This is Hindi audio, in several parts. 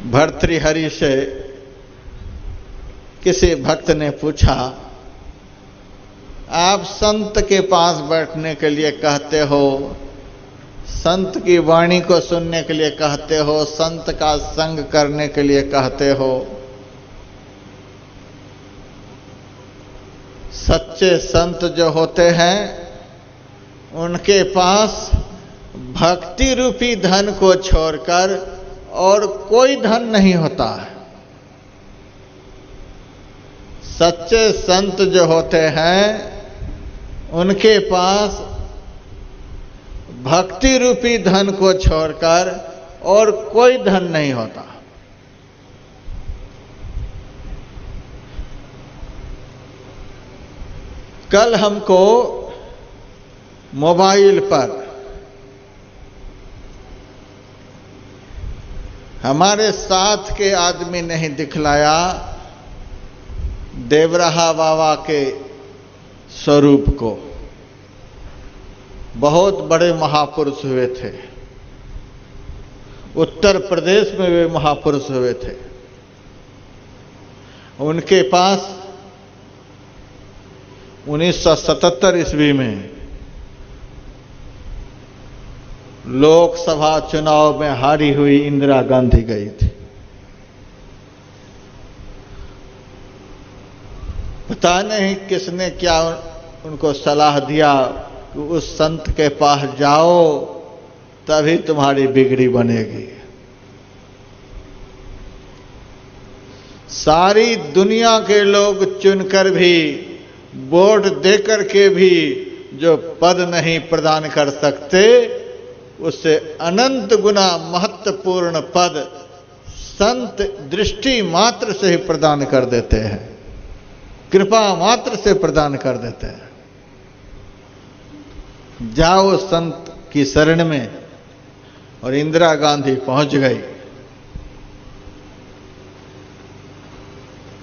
भर्तृहरि से किसी भक्त ने पूछा, आप संत के पास बैठने के लिए कहते हो, संत की वाणी को सुनने के लिए कहते हो, संत का संग करने के लिए कहते हो, सच्चे संत जो होते हैं उनके पास भक्ति रूपी धन को छोड़कर और कोई धन नहीं होता है। सच्चे संत जो होते हैं उनके पास भक्ति रूपी धन को छोड़कर और कोई धन नहीं होता। कल हमको मोबाइल पर हमारे साथ के आदमी नहीं दिखलाया देवराहा बाबा के स्वरूप को। बहुत बड़े महापुरुष हुए थे, उत्तर प्रदेश में वे महापुरुष हुए थे। उनके पास 1977 ईस्वी में लोकसभा चुनाव में हारी हुई इंदिरा गांधी गई थी। पता नहीं किसने क्या उनको सलाह दिया कि उस संत के पास जाओ तभी तुम्हारी बिगड़ी बनेगी। सारी दुनिया के लोग चुनकर भी, वोट देकर के भी जो पद नहीं प्रदान कर सकते, उससे अनंत गुना महत्वपूर्ण पद संत दृष्टि मात्र से ही प्रदान कर देते हैं, कृपा मात्र से प्रदान कर देते हैं। जाओ संत की शरण में। और इंदिरा गांधी पहुंच गई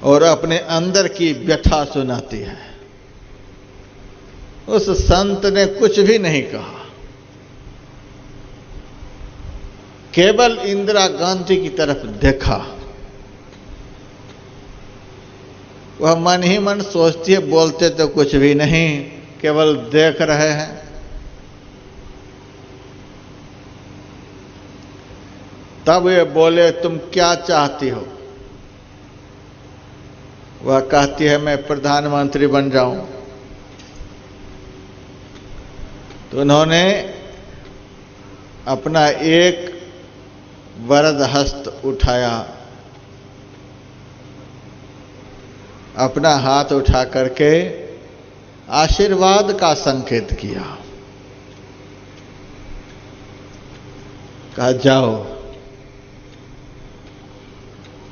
और अपने अंदर की व्यथा सुनाती है। उस संत ने कुछ भी नहीं कहा, केवल इंदिरा गांधी की तरफ देखा। वह मन ही मन सोचती है, बोलते तो कुछ भी नहीं, केवल देख रहे हैं। तब वे बोले, तुम क्या चाहती हो? वह कहती है, मैं प्रधानमंत्री बन जाऊं। तो उन्होंने अपना एक वरद हस्त उठाया, अपना हाथ उठा करके आशीर्वाद का संकेत किया। कहा, जाओ।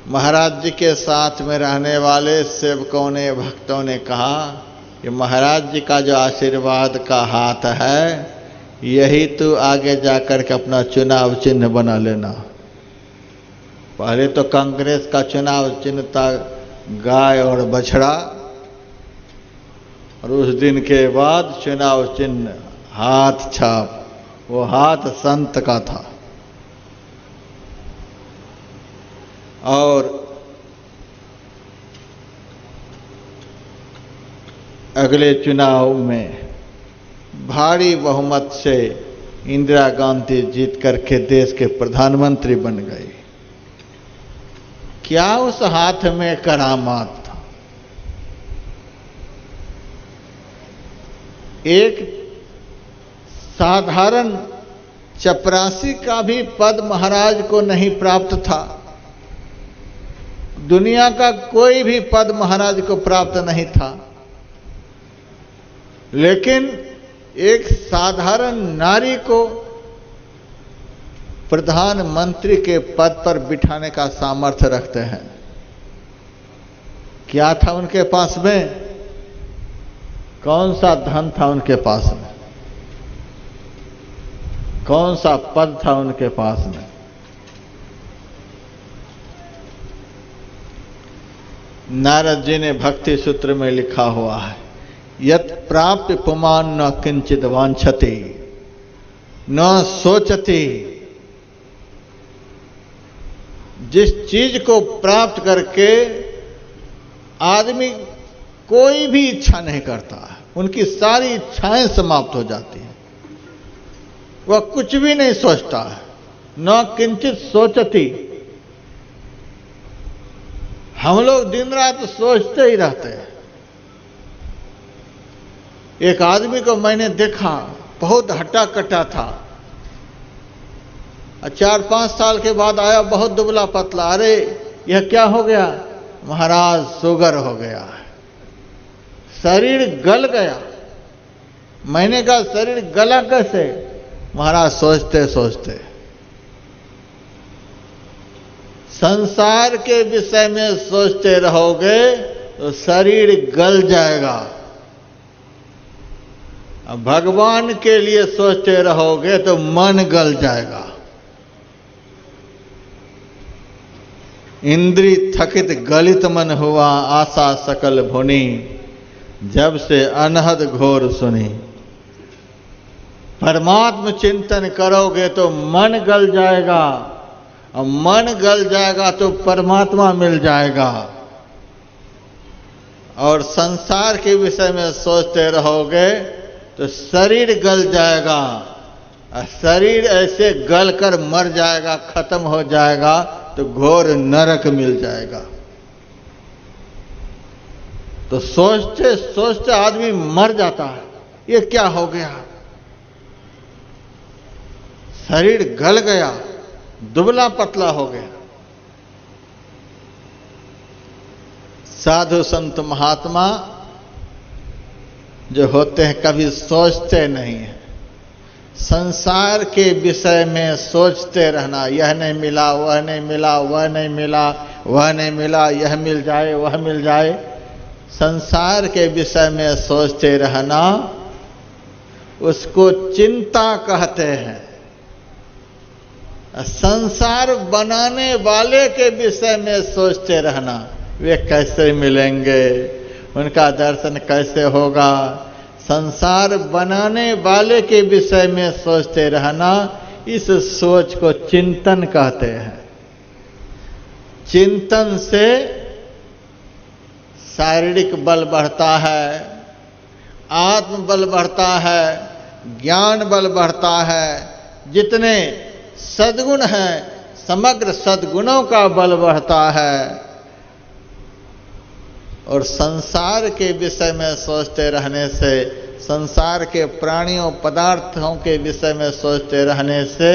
महाराज जी के साथ में रहने वाले सेवकों ने, भक्तों ने कहा कि महाराज जी का जो आशीर्वाद का हाथ है, यही तू आगे जाकर के अपना चुनाव चिन्ह बना लेना। पहले तो कांग्रेस का चुनाव चिन्ह था गाय और बछड़ा, और उस दिन के बाद चुनाव चिन्ह हाथ छाप, वो हाथ संत का था। और अगले चुनाव में भारी बहुमत से इंदिरा गांधी जीत करके देश के प्रधानमंत्री बन गई। क्या उस हाथ में करामात था? एक साधारण चपरासी का भी पद महाराज को नहीं प्राप्त था। दुनिया का कोई भी पद महाराज को प्राप्त नहीं था, लेकिन एक साधारण नारी को प्रधानमंत्री के पद पर बिठाने का सामर्थ्य रखते हैं। क्या था उनके पास में? कौन सा धन था उनके पास में? कौन सा पद था उनके पास में? नारद जी ने भक्ति सूत्र में लिखा हुआ है, यत् प्राप्य पुमान न किंचित वांछति न सोचति जिस चीज को प्राप्त करके आदमी कोई भी इच्छा नहीं करता है, उनकी सारी इच्छाएं समाप्त हो जाती हैं, वह कुछ भी नहीं सोचता है, न किंचित सोचती। हम लोग दिन रात सोचते ही रहते हैं। एक आदमी को मैंने देखा, बहुत हट्टा कट्टा था, 4-5 साल के बाद आया, बहुत दुबला पतला। अरे यह क्या हो गया? महाराज शुगर हो गया है, शरीर गल गया। मैंने कहा शरीर गला कैसे? महाराज सोचते सोचते। संसार के विषय में सोचते रहोगे तो शरीर गल जाएगा, भगवान के लिए सोचते रहोगे तो मन गल जाएगा। इंद्री थकित गलित मन हुआ, आशा सकल भुनी, जब से अनहद घोर सुनी। परमात्म चिंतन करोगे तो मन गल जाएगा, और मन गल जाएगा तो परमात्मा मिल जाएगा। और संसार के विषय में सोचते रहोगे तो शरीर गल जाएगा, और शरीर ऐसे गल कर मर जाएगा, खत्म हो जाएगा, तो घोर नरक मिल जाएगा। तो सोचते सोचते आदमी मर जाता है। ये क्या हो गया? शरीर गल गया, दुबला पतला हो गया। साधु संत महात्मा जो होते हैं कभी सोचते नहीं हैं। संसार के विषय में सोचते रहना, यह नहीं मिला, वह नहीं मिला, वह नहीं मिला, वह नहीं मिला, यह मिल जाए, वह मिल जाए। संसार के विषय में सोचते रहना, उसको चिंता कहते हैं। संसार बनाने वाले के विषय में सोचते रहना, वे कैसे मिलेंगे, उनका दर्शन कैसे होगा। संसार बनाने वाले के विषय में सोचते रहना, इस सोच को चिंतन कहते हैं। चिंतन से शारीरिक बल बढ़ता है, आत्म बल बढ़ता है, ज्ञान बल बढ़ता है। जितने सद्गुण हैं, समग्र सद्गुणों का बल बढ़ता है। और संसार के विषय में सोचते रहने से, संसार के प्राणियों पदार्थों के विषय में सोचते रहने से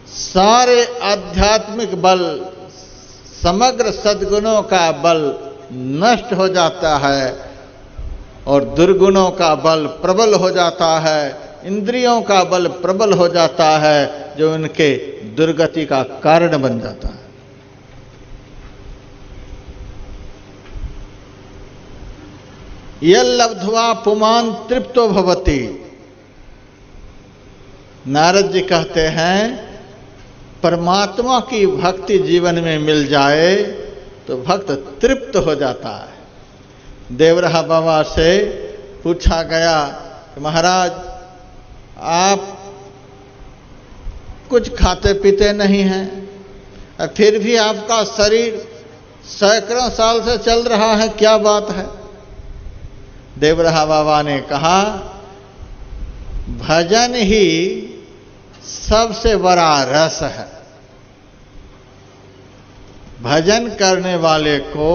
सारे आध्यात्मिक बल, समग्र सद्गुणों का बल नष्ट हो जाता है, और दुर्गुणों का बल प्रबल हो जाता है, इंद्रियों का बल प्रबल हो जाता है, जो उनके दुर्गति का कारण बन जाता है। यल्लब्ध्वा पुमान् तृप्तो भवति। नारद जी कहते हैं, परमात्मा की भक्ति जीवन में मिल जाए तो भक्त तृप्त हो जाता है। देवरहा बाबा से पूछा गया, महाराज आप कुछ खाते पीते नहीं हैं, और फिर भी आपका शरीर सैकड़ों साल से चल रहा है, क्या बात है? देवरहा बाबा ने कहा, भजन ही सबसे बड़ा रस है। भजन करने वाले को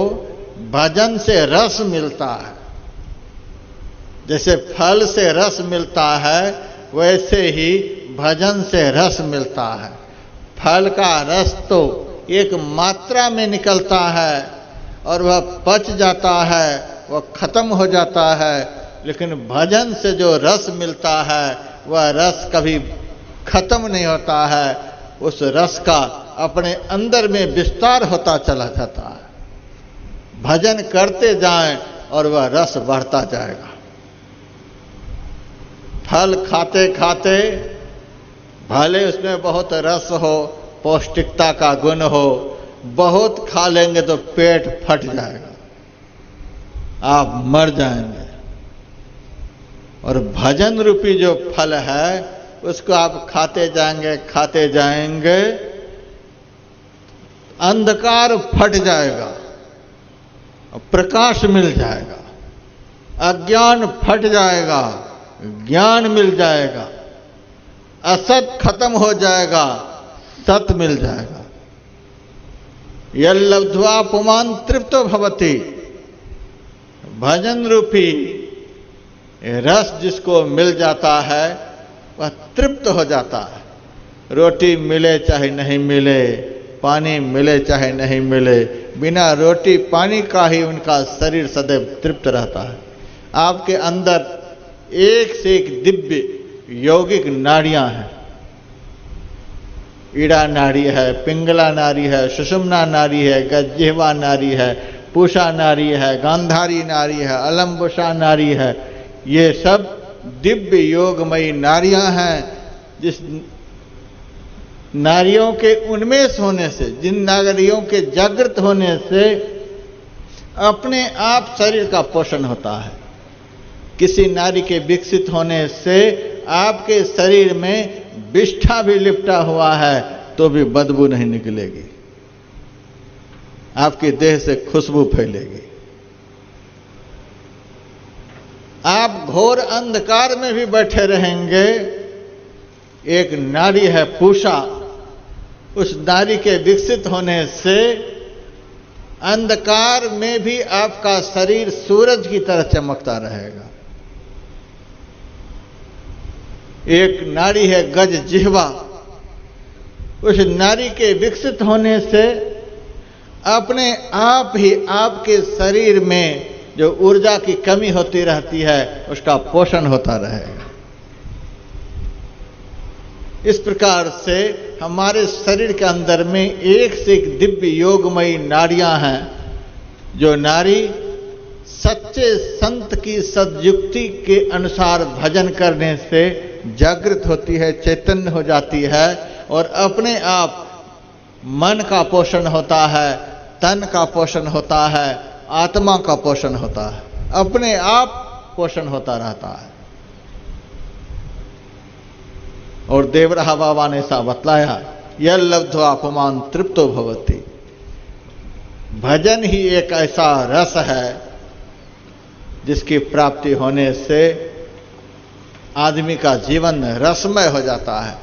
भजन से रस मिलता है। जैसे फल से रस मिलता है, वैसे ही भजन से रस मिलता है। फल का रस तो एक मात्रा में निकलता है और वह पच जाता है, वह खत्म हो जाता है। लेकिन भजन से जो रस मिलता है, वह रस कभी खत्म नहीं होता है। उस रस का अपने अंदर में विस्तार होता चला जाता है। भजन करते जाएं और वह रस बढ़ता जाएगा। फल खाते खाते भले उसमें बहुत रस हो, पौष्टिकता का गुण हो, बहुत खा लेंगे तो पेट फट जाएगा, आप मर जाएंगे। और भजन रूपी जो फल है, उसको आप खाते जाएंगे अंधकार फट जाएगा, प्रकाश मिल जाएगा, अज्ञान फट जाएगा, ज्ञान मिल जाएगा, असत खत्म हो जाएगा, सत मिल जाएगा। यल्लब्ध्वा पुमान् तृप्तो भवति, भजन रूपी रस जिसको मिल जाता है वह तृप्त हो जाता है। रोटी मिले चाहे नहीं मिले, पानी मिले चाहे नहीं मिले, बिना रोटी पानी का ही उनका शरीर सदैव तृप्त रहता है। आपके अंदर एक से एक दिव्य यौगिक नाड़ियां हैं। ईड़ा नाड़ी है, पिंगला नाड़ी है, सुषुम्ना नाड़ी है, गज्जिह्वा नाड़ी है, पूषा नाड़ी है, गांधारी नाड़ी है, अलम्बुषा नाड़ी है। ये सब दिव्य योगमयी नारियां हैं। जिस नारियों के उन्मेष होने से, जिन नारियों के जागृत होने से अपने आप शरीर का पोषण होता है। किसी नारी के विकसित होने से आपके शरीर में विष्ठा भी लिपटा हुआ है तो भी बदबू नहीं निकलेगी, आपके देह से खुशबू फैलेगी। आप घोर अंधकार में भी बैठे रहेंगे, एक नारी है पूषा, उस नारी के विकसित होने से अंधकार में भी आपका शरीर सूरज की तरह चमकता रहेगा। एक नारी है गज जिह्वा, उस नारी के विकसित होने से अपने आप ही आपके शरीर में जो ऊर्जा की कमी होती रहती है उसका पोषण होता रहेगा। इस प्रकार से हमारे शरीर के अंदर में एक से एक दिव्य योगमयी नाड़ियां हैं। जो नारी सच्चे संत की सद्युक्ति के अनुसार भजन करने से जागृत होती है, चैतन्य हो जाती है और अपने आप मन का पोषण होता है, तन का पोषण होता है, आत्मा का पोषण होता है, अपने आप पोषण होता रहता है। और देवराहा बाबा ने ऐसा बतलाया, यल्लब्ध्वा पुमान् तृप्तो भवति। भजन ही एक ऐसा रस है जिसकी प्राप्ति होने से आदमी का जीवन रसमय हो जाता है।